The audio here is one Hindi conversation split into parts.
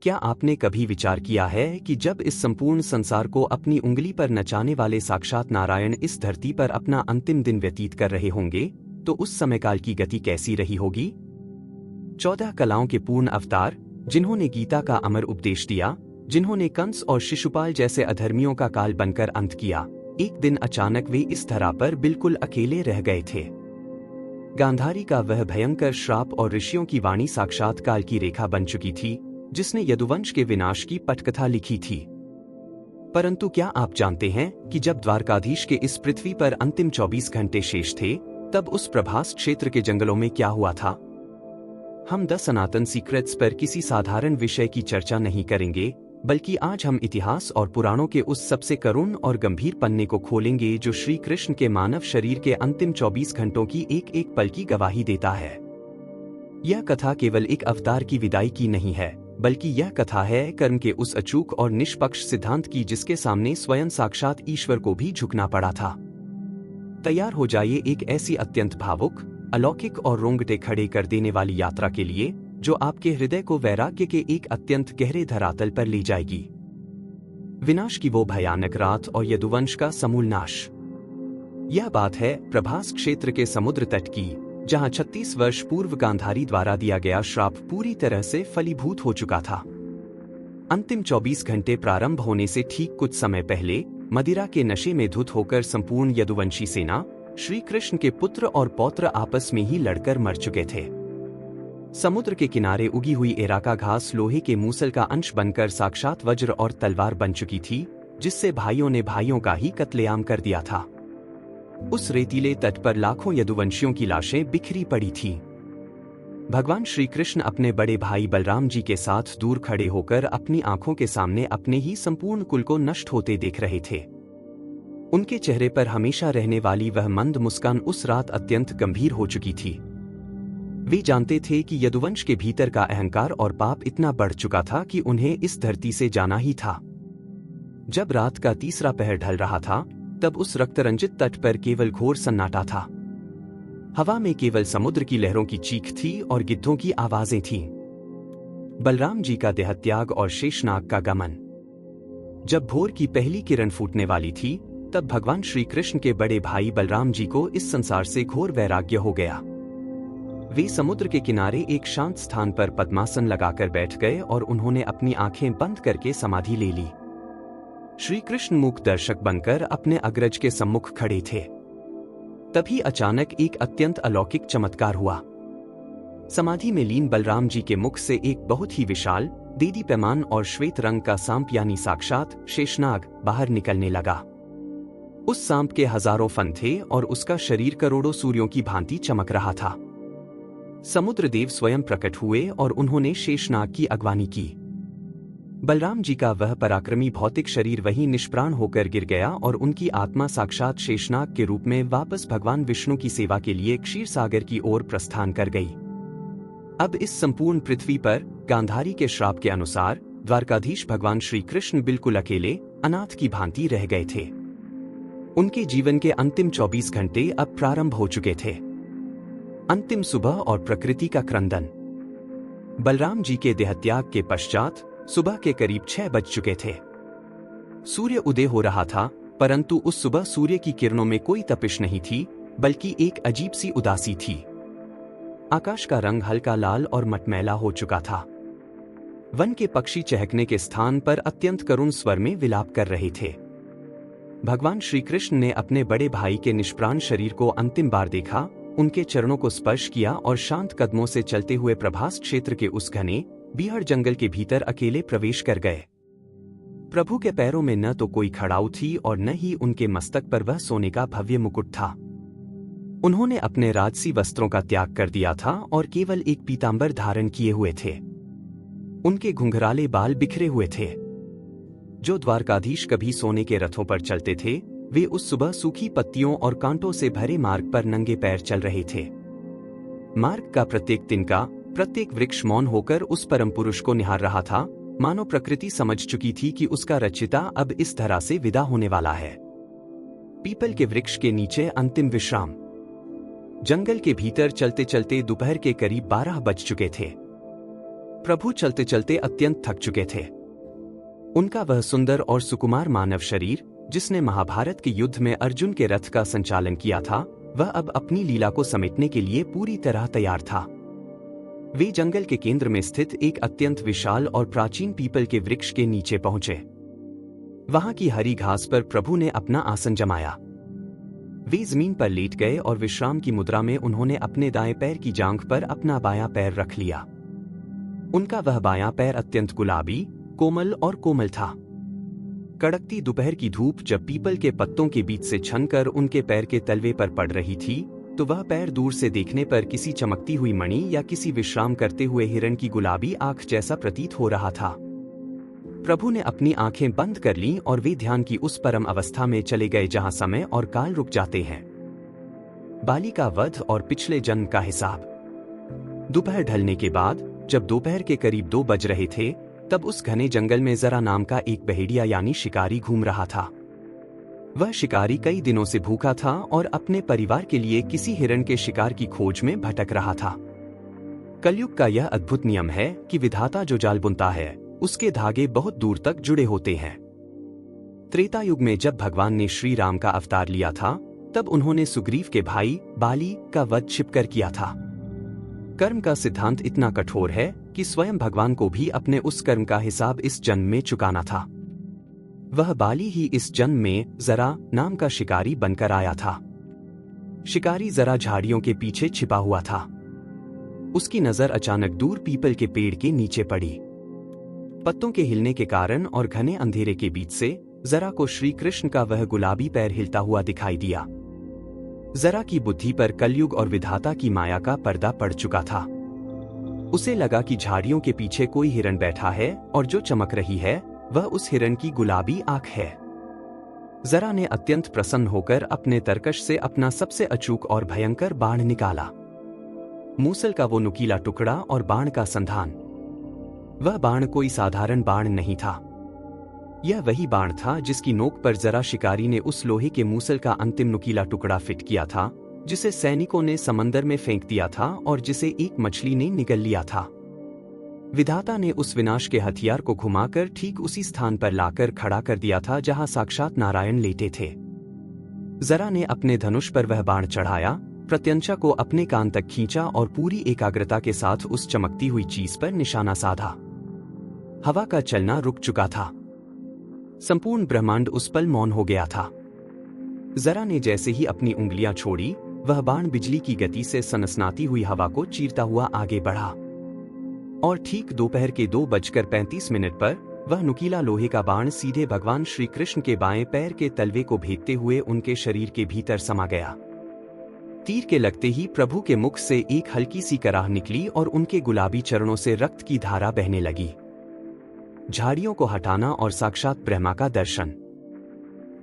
क्या आपने कभी विचार किया है कि जब इस संपूर्ण संसार को अपनी उंगली पर नचाने वाले साक्षात नारायण इस धरती पर अपना अंतिम दिन व्यतीत कर रहे होंगे, तो उस समयकाल की गति कैसी रही होगी? 14 कलाओं के पूर्ण अवतार, जिन्होंने गीता का अमर उपदेश दिया, जिन्होंने कंस और शिशुपाल जैसे अधर्मियों का काल बनकर अंत किया, एक दिन अचानक वे इस धरा पर बिल्कुल अकेले रह गए थे। गांधारी का वह भयंकर श्राप और ऋषियों की वाणी साक्षात काल की रेखा बन चुकी थी, जिसने यदुवंश के विनाश की पटकथा लिखी थी। परंतु क्या आप जानते हैं कि जब द्वारकाधीश के इस पृथ्वी पर अंतिम 24 घंटे शेष थे, तब उस प्रभास क्षेत्र के जंगलों में क्या हुआ था? हम द सनातन सीक्रेट्स पर किसी साधारण विषय की चर्चा नहीं करेंगे, बल्कि आज हम इतिहास और पुराणों के उस सबसे करुण और गंभीर पन्ने को खोलेंगे जो श्री कृष्ण के मानव शरीर के अंतिम 24 घंटों की एक एक पल की गवाही देता है। यह कथा केवल एक अवतार की विदाई की नहीं है, बल्कि यह कथा है कर्म के उस अचूक और निष्पक्ष सिद्धांत की जिसके सामने स्वयं साक्षात ईश्वर को भी झुकना पड़ा था। तैयार हो जाइए एक ऐसी अत्यंत भावुक, अलौकिक और रोंगटे खड़े कर देने वाली यात्रा के लिए, जो आपके हृदय को वैराग्य के एक अत्यंत गहरे धरातल पर ले जाएगी। विनाश की वो भयानक रात और यदुवंश का समूल नाश। यह बात है प्रभास क्षेत्र के समुद्र तट की, जहां 36 वर्ष पूर्व गांधारी द्वारा दिया गया श्राप पूरी तरह से फलीभूत हो चुका था। अंतिम 24 घंटे प्रारंभ होने से ठीक कुछ समय पहले मदिरा के नशे में धुत होकर संपूर्ण यदुवंशी सेना, श्री कृष्ण के पुत्र और पौत्र आपस में ही लड़कर मर चुके थे। समुद्र के किनारे उगी हुई एराका घास लोहे के मूसल का अंश बनकर साक्षात वज्र और तलवार बन चुकी थी, जिससे भाइयों ने भाइयों का ही कत्लेआम कर दिया था। उस रेतीले तट पर लाखों यदुवंशियों की लाशें बिखरी पड़ी थीं। भगवान श्री कृष्ण अपने बड़े भाई बलराम जी के साथ दूर खड़े होकर अपनी आंखों के सामने अपने ही संपूर्ण कुल को नष्ट होते देख रहे थे। उनके चेहरे पर हमेशा रहने वाली वह मंद मुस्कान उस रात अत्यंत गंभीर हो चुकी थी। वे जानते थे कि यदुवंश के भीतर का अहंकार और पाप इतना बढ़ चुका था कि उन्हें इस धरती से जाना ही था। जब रात का तीसरा पहर ढल रहा था, तब उस रक्तरंजित तट पर केवल घोर सन्नाटा था। हवा में केवल समुद्र की लहरों की चीख थी और गिद्धों की आवाजें थीं। बलराम जी का देहत्याग और शेषनाग का गमन। जब भोर की पहली किरण फूटने वाली थी, तब भगवान श्री कृष्ण के बड़े भाई बलराम जी को इस संसार से घोर वैराग्य हो गया। वे समुद्र के किनारे एक शांत स्थान पर पद्मासन लगाकर बैठ गए और उन्होंने अपनी आंखें बंद करके समाधि ले ली। श्री कृष्ण मूक दर्शक बनकर अपने अग्रज के सम्मुख खड़े थे। तभी अचानक एक अत्यंत अलौकिक चमत्कार हुआ। समाधि में लीन बलराम जी के मुख से एक बहुत ही विशाल, देदीप्यमान और श्वेत रंग का सांप यानी साक्षात शेषनाग बाहर निकलने लगा। उस सांप के हजारों फन थे और उसका शरीर करोड़ों सूर्यों की भांति चमक रहा था। समुद्र देव स्वयं प्रकट हुए और उन्होंने शेषनाग की अगवानी की। बलराम जी का वह पराक्रमी भौतिक शरीर वहीं निष्प्राण होकर गिर गया और उनकी आत्मा साक्षात शेषनाग के रूप में वापस भगवान विष्णु की सेवा के लिए क्षीर सागर की ओर प्रस्थान कर गई। अब इस संपूर्ण पृथ्वी पर गांधारी के श्राप के अनुसार द्वारकाधीश भगवान श्री कृष्ण बिल्कुल अकेले, अनाथ की भांति रह गए थे। उनके जीवन के अंतिम 24 घंटे अब प्रारंभ हो चुके थे। अंतिम सुबह और प्रकृति का क्रंदन। बलराम जी के देहत्याग के पश्चात सुबह के करीब 6 बज चुके थे। सूर्य उदय हो रहा था, परंतु उस सुबह सूर्य की किरणों में कोई तपिश नहीं थी, बल्कि एक अजीब सी उदासी थी। आकाश का रंग हल्का लाल और मटमैला हो चुका था। वन के पक्षी चहकने के स्थान पर अत्यंत करुण स्वर में विलाप कर रहे थे। भगवान श्री कृष्ण ने अपने बड़े भाई के निष्प्राण शरीर को अंतिम बार देखा, उनके चरणों को स्पर्श किया और शांत कदमों से चलते हुए प्रभास क्षेत्र के उस घने बीहड़ जंगल के भीतर अकेले प्रवेश कर गए। प्रभु के पैरों में न तो कोई खड़ाऊ थी और न ही उनके मस्तक पर वह सोने का भव्य मुकुट था। उन्होंने अपने राजसी वस्त्रों का त्याग कर दिया था और केवल एक पीतांबर धारण किए हुए थे। उनके घुंघराले बाल बिखरे हुए थे। जो द्वारकाधीश कभी सोने के रथों पर चलते थे, वे उस सुबह सूखी पत्तियों और कांटों से भरे मार्ग पर नंगे पैर चल रहे थे। मार्ग का प्रत्येक तिनका, प्रत्येक वृक्ष मौन होकर उस परम पुरुष को निहार रहा था, मानो प्रकृति समझ चुकी थी कि उसका रचिता अब इस धरा से विदा होने वाला है। पीपल के वृक्ष के नीचे अंतिम विश्राम। जंगल के भीतर चलते चलते दोपहर के करीब 12 बज चुके थे। प्रभु चलते चलते अत्यंत थक चुके थे। उनका वह सुंदर और सुकुमार मानव शरीर, जिसने महाभारत के युद्ध में अर्जुन के रथ का संचालन किया था, वह अब अपनी लीला को समेटने के लिए पूरी तरह तैयार था। वे जंगल के केंद्र में स्थित एक अत्यंत विशाल और प्राचीन पीपल के वृक्ष के नीचे पहुंचे। वहां की हरी घास पर प्रभु ने अपना आसन जमाया। वे जमीन पर लेट गए और विश्राम की मुद्रा में उन्होंने अपने दाएं पैर की जांघ पर अपना बायां पैर रख लिया। उनका वह बायां पैर अत्यंत गुलाबी, कोमल और कोमल था। कड़कती दोपहर की धूप जब पीपल के पत्तों के बीच से छनकर उनके पैर के तलवे पर पड़ रही थी, तो वह पैर दूर से देखने पर किसी चमकती हुई मणि या किसी विश्राम करते हुए हिरण की गुलाबी आंख जैसा प्रतीत हो रहा था। प्रभु ने अपनी आंखें बंद कर लीं और वे ध्यान की उस परम अवस्था में चले गए जहां समय और काल रुक जाते हैं। बाली का वध और पिछले जन्म का हिसाब। दोपहर ढलने के बाद जब दोपहर के करीब 2 बज रहे थे, तब उस घने जंगल में जरा नाम का एक बहेड़िया यानी शिकारी घूम रहा था। वह शिकारी कई दिनों से भूखा था और अपने परिवार के लिए किसी हिरण के शिकार की खोज में भटक रहा था। कलयुग का यह अद्भुत नियम है कि विधाता जो जाल बुनता है, उसके धागे बहुत दूर तक जुड़े होते हैं। त्रेता युग में जब भगवान ने श्री राम का अवतार लिया था, तब उन्होंने सुग्रीव के भाई बाली का वध छिपकर किया था। कर्म का सिद्धांत इतना कठोर है कि स्वयं भगवान को भी अपने उस कर्म का हिसाब इस जन्म में चुकाना था। वह बाली ही इस जन्म में जरा नाम का शिकारी बनकर आया था। शिकारी जरा झाड़ियों के पीछे छिपा हुआ था। उसकी नजर अचानक दूर पीपल के पेड़ के नीचे पड़ी। पत्तों के हिलने के कारण और घने अंधेरे के बीच से जरा को श्री कृष्ण का वह गुलाबी पैर हिलता हुआ दिखाई दिया। जरा की बुद्धि पर कलयुग और विधाता की माया का पर्दा पड़ चुका था। उसे लगा कि झाड़ियों के पीछे कोई हिरण बैठा है और जो चमक रही है वह उस हिरण की गुलाबी आंख है। जरा ने अत्यंत प्रसन्न होकर अपने तरकश से अपना सबसे अचूक और भयंकर बाण निकाला। मूसल का वो नुकीला टुकड़ा और बाण का संधान। वह बाण कोई साधारण बाण नहीं था। यह वही बाण था जिसकी नोक पर जरा शिकारी ने उस लोहे के मूसल का अंतिम नुकीला टुकड़ा फिट किया था, जिसे सैनिकों ने समंदर में फेंक दिया था और जिसे एक मछली ने निगल लिया था। विधाता ने उस विनाश के हथियार को घुमाकर ठीक उसी स्थान पर लाकर खड़ा कर दिया था जहां साक्षात नारायण लेटे थे। जरा ने अपने धनुष पर वह बाण चढ़ाया, प्रत्यंचा को अपने कान तक खींचा और पूरी एकाग्रता के साथ उस चमकती हुई चीज पर निशाना साधा। हवा का चलना रुक चुका था। संपूर्ण ब्रह्मांड उस पल मौन हो गया था। जरा ने जैसे ही अपनी उंगलियां छोड़ी, वह बाण बिजली की गति से सनसनाती हुई हवा को चीरता हुआ आगे बढ़ा और ठीक दोपहर के 2:35 पर वह नुकीला लोहे का बाण सीधे भगवान श्री कृष्ण के बाएं पैर के तलवे को भेदते हुए उनके शरीर के भीतर समा गया। तीर के लगते ही प्रभु के मुख से एक हल्की सी कराह निकली और उनके गुलाबी चरणों से रक्त की धारा बहने लगी। झाड़ियों को हटाना और साक्षात ब्रह्मा का दर्शन।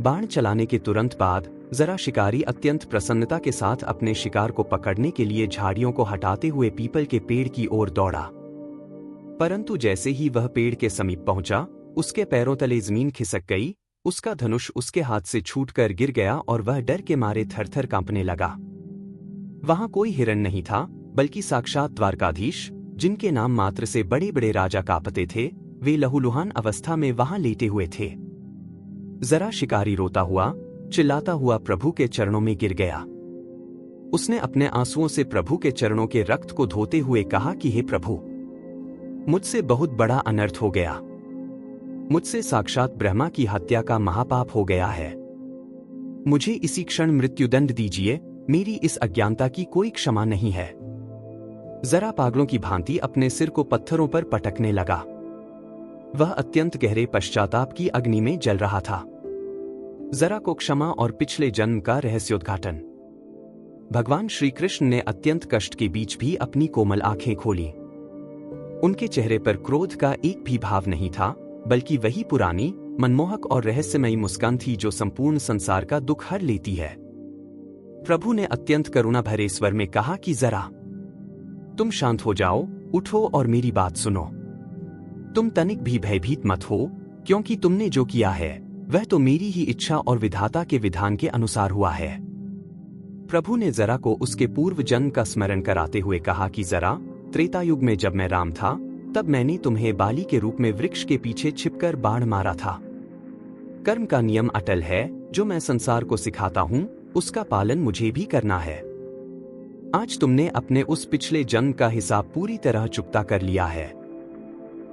बाण चलाने के तुरंत बाद जरा शिकारी अत्यंत प्रसन्नता के साथ अपने शिकार को पकड़ने के लिए झाड़ियों को हटाते हुए पीपल के पेड़ की ओर दौड़ा। परंतु जैसे ही वह पेड़ के समीप पहुंचा, उसके पैरों तले जमीन खिसक गई, उसका धनुष उसके हाथ से छूटकर गिर गया और वह डर के मारे थरथर कांपने लगा। वहां कोई हिरण नहीं था, बल्कि साक्षात द्वारकाधीश, जिनके नाम मात्र से बड़े बड़े राजा कांपते थे, वे लहूलुहान अवस्था में वहां लेटे हुए थे। जरा शिकारी रोता हुआ, चिल्लाता हुआ प्रभु के चरणों में गिर गया। उसने अपने आंसुओं से प्रभु के चरणों के रक्त को धोते हुए कहा कि हे प्रभु, मुझसे बहुत बड़ा अनर्थ हो गया। मुझसे साक्षात ब्रह्मा की हत्या का महापाप हो गया है। मुझे इसी क्षण मृत्युदंड दीजिए, मेरी इस अज्ञानता की कोई क्षमा नहीं है। जरा पागलों की भांति अपने सिर को पत्थरों पर पटकने लगा। वह अत्यंत गहरे पश्चाताप की अग्नि में जल रहा था। जरा को क्षमा और पिछले जन्म का रहस्योद्घाटन। भगवान श्री कृष्ण ने अत्यंत कष्ट के बीच भी अपनी कोमल आंखें खोली। उनके चेहरे पर क्रोध का एक भी भाव नहीं था, बल्कि वही पुरानी, मनमोहक और रहस्यमयी मुस्कान थी जो संपूर्ण संसार का दुख हर लेती है। प्रभु ने अत्यंत करुणा भरे स्वर में कहा कि जरा तुम शांत हो जाओ, उठो और मेरी बात सुनो। तुम तनिक भी भयभीत मत हो, क्योंकि तुमने जो किया है वह तो मेरी ही इच्छा और विधाता के विधान के अनुसार हुआ है। प्रभु ने जरा को उसके पूर्व जन्म का स्मरण कराते हुए कहा कि जरा, त्रेता युग में जब मैं राम था, तब मैंने तुम्हें बाली के रूप में वृक्ष के पीछे छिपकर बाण मारा था। कर्म का नियम अटल है, जो मैं संसार को सिखाता हूं उसका पालन मुझे भी करना है। आज तुमने अपने उस पिछले जन्म का हिसाब पूरी तरह चुकता कर लिया है।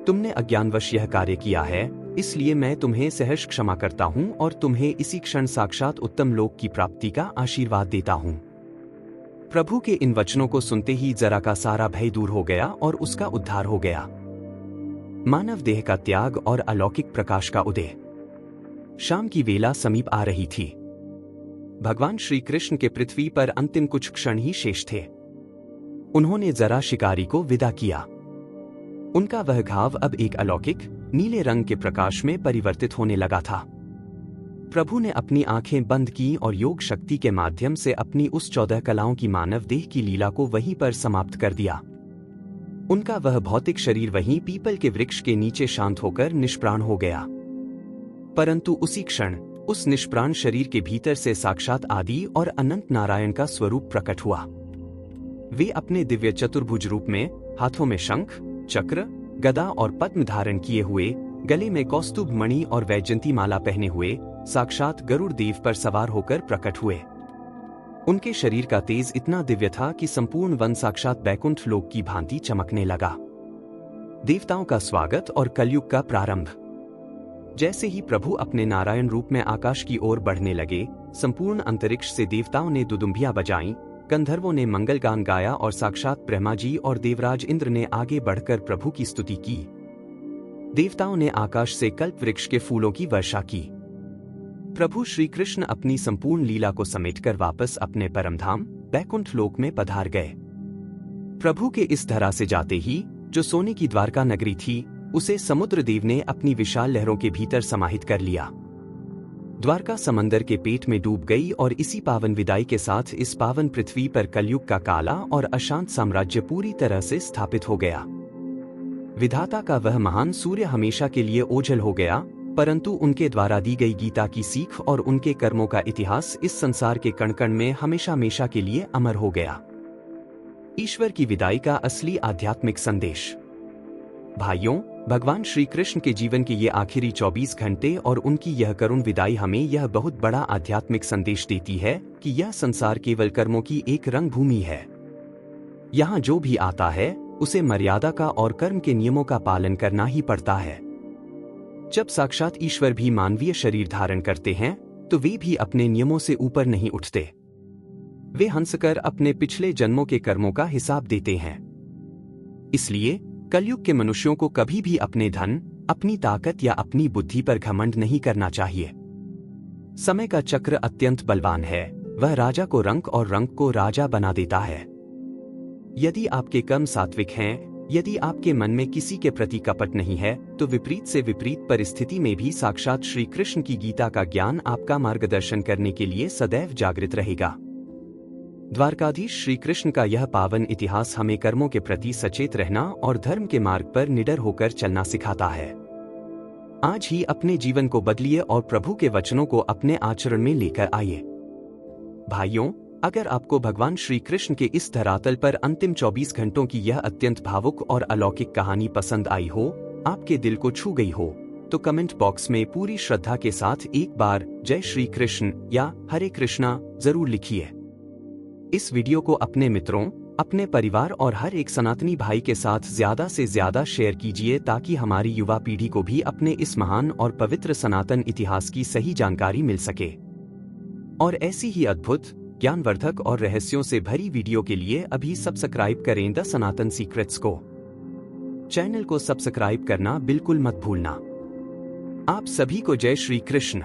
तुमने अज्ञानवश यह कार्य किया है, इसलिए मैं तुम्हें सहर्ष क्षमा करता हूं और तुम्हें इसी क्षण साक्षात उत्तम लोक की प्राप्ति का आशीर्वाद देता हूं। प्रभु के इन वचनों को सुनते ही जरा का सारा भय दूर हो गया और उसका उद्धार हो गया। मानव देह का त्याग और अलौकिक प्रकाश का उदय। शाम की वेला समीप आ रही थी। भगवान श्री कृष्ण के पृथ्वी पर अंतिम कुछ क्षण ही शेष थे। उन्होंने जरा शिकारी को विदा किया। उनका वह घाव अब एक अलौकिक नीले रंग के प्रकाश में परिवर्तित होने लगा था। प्रभु ने अपनी आंखें बंद की और योग शक्ति के माध्यम से अपनी उस 14 कलाओं की मानव देह की लीला को वहीं पर समाप्त कर दिया। उनका वह भौतिक शरीर वहीं पीपल के वृक्ष के नीचे शांत होकर निष्प्राण हो गया। परंतु उसी क्षण उस निष्प्राण शरीर के भीतर से साक्षात आदि और अनंत नारायण का स्वरूप प्रकट हुआ। वे अपने दिव्य चतुर्भुज रूप में हाथों में शंख, चक्र, गदा और पद्म धारण किए हुए, गले में कौस्तुभ मणि और वैजयंती माला पहने हुए साक्षात गरुड़ देव पर सवार होकर प्रकट हुए। उनके शरीर का तेज इतना दिव्य था कि संपूर्ण वन साक्षात बैकुंठ लोक की भांति चमकने लगा। देवताओं का स्वागत और कलयुग का प्रारंभ। जैसे ही प्रभु अपने नारायण रूप में आकाश की ओर बढ़ने लगे, संपूर्ण अंतरिक्ष से देवताओं ने दुदुम्बियां बजाईं, गंधर्वों ने मंगल गान गाया और साक्षात ब्रह्मा जी और देवराज इंद्र ने आगे बढ़कर प्रभु की स्तुति की। देवताओं ने आकाश से कल्प वृक्ष के फूलों की वर्षा की। प्रभु श्री कृष्ण अपनी संपूर्ण लीला को समेटकर वापस अपने परमधाम बैकुंठ लोक में पधार गए। प्रभु के इस धरा से जाते ही जो सोने की द्वारका नगरी थी, उसे समुद्र देव ने अपनी विशाल लहरों के भीतर समाहित कर लिया। द्वारका समंदर के पेट में डूब गई और इसी पावन विदाई के साथ इस पावन पृथ्वी पर कलयुग का काला और अशांत साम्राज्य पूरी तरह से स्थापित हो गया। विधाता का वह महान सूर्य हमेशा के लिए ओझल हो गया, परंतु उनके द्वारा दी गई गीता की सीख और उनके कर्मों का इतिहास इस संसार के कण कण में हमेशा हमेशा के लिए अमर हो गया। ईश्वर की विदाई का असली आध्यात्मिक संदेश। भाइयों, भगवान श्री कृष्ण के जीवन के ये आखिरी 24 घंटे और उनकी यह करुण विदाई हमें यह बहुत बड़ा आध्यात्मिक संदेश देती है कि यह संसार केवल कर्मों की एक रंगभूमि है। यहाँ जो भी आता है उसे मर्यादा का और कर्म के नियमों का पालन करना ही पड़ता है। जब साक्षात ईश्वर भी मानवीय शरीर धारण करते हैं तो वे भी अपने नियमों से ऊपर नहीं उठते। वे हंसकर अपने पिछले जन्मों के कर्मों का हिसाब देते हैं। इसलिए कलयुग के मनुष्यों को कभी भी अपने धन, अपनी ताकत या अपनी बुद्धि पर घमंड नहीं करना चाहिए। समय का चक्र अत्यंत बलवान है, वह राजा को रंक और रंक को राजा बना देता है। यदि आपके कर्म सात्विक हैं, यदि आपके मन में किसी के प्रति कपट नहीं है, तो विपरीत से विपरीत परिस्थिति में भी साक्षात श्री कृष्ण की गीता का ज्ञान आपका मार्गदर्शन करने के लिए सदैव जागृत रहेगा। द्वारकाधीश श्री कृष्ण का यह पावन इतिहास हमें कर्मों के प्रति सचेत रहना और धर्म के मार्ग पर निडर होकर चलना सिखाता है। आज ही अपने जीवन को बदलिए और प्रभु के वचनों को अपने आचरण में लेकर आइए। भाइयों, अगर आपको भगवान श्री कृष्ण के इस धरातल पर अंतिम 24 घंटों की यह अत्यंत भावुक और अलौकिक कहानी पसंद आई हो, आपके दिल को छू गई हो, तो कमेंट बॉक्स में पूरी श्रद्धा के साथ एक बार जय श्री कृष्ण या हरे कृष्णा जरूर लिखिए। इस वीडियो को अपने मित्रों, अपने परिवार और हर एक सनातनी भाई के साथ ज्यादा से ज्यादा शेयर कीजिए ताकि हमारी युवा पीढ़ी को भी अपने इस महान और पवित्र सनातन इतिहास की सही जानकारी मिल सके। और ऐसी ही अद्भुत, ज्ञानवर्धक और रहस्यों से भरी वीडियो के लिए अभी सब्सक्राइब करें द सनातन सीक्रेट्स को। चैनल को सब्सक्राइब करना बिल्कुल मत भूलना। आप सभी को जय श्री कृष्ण।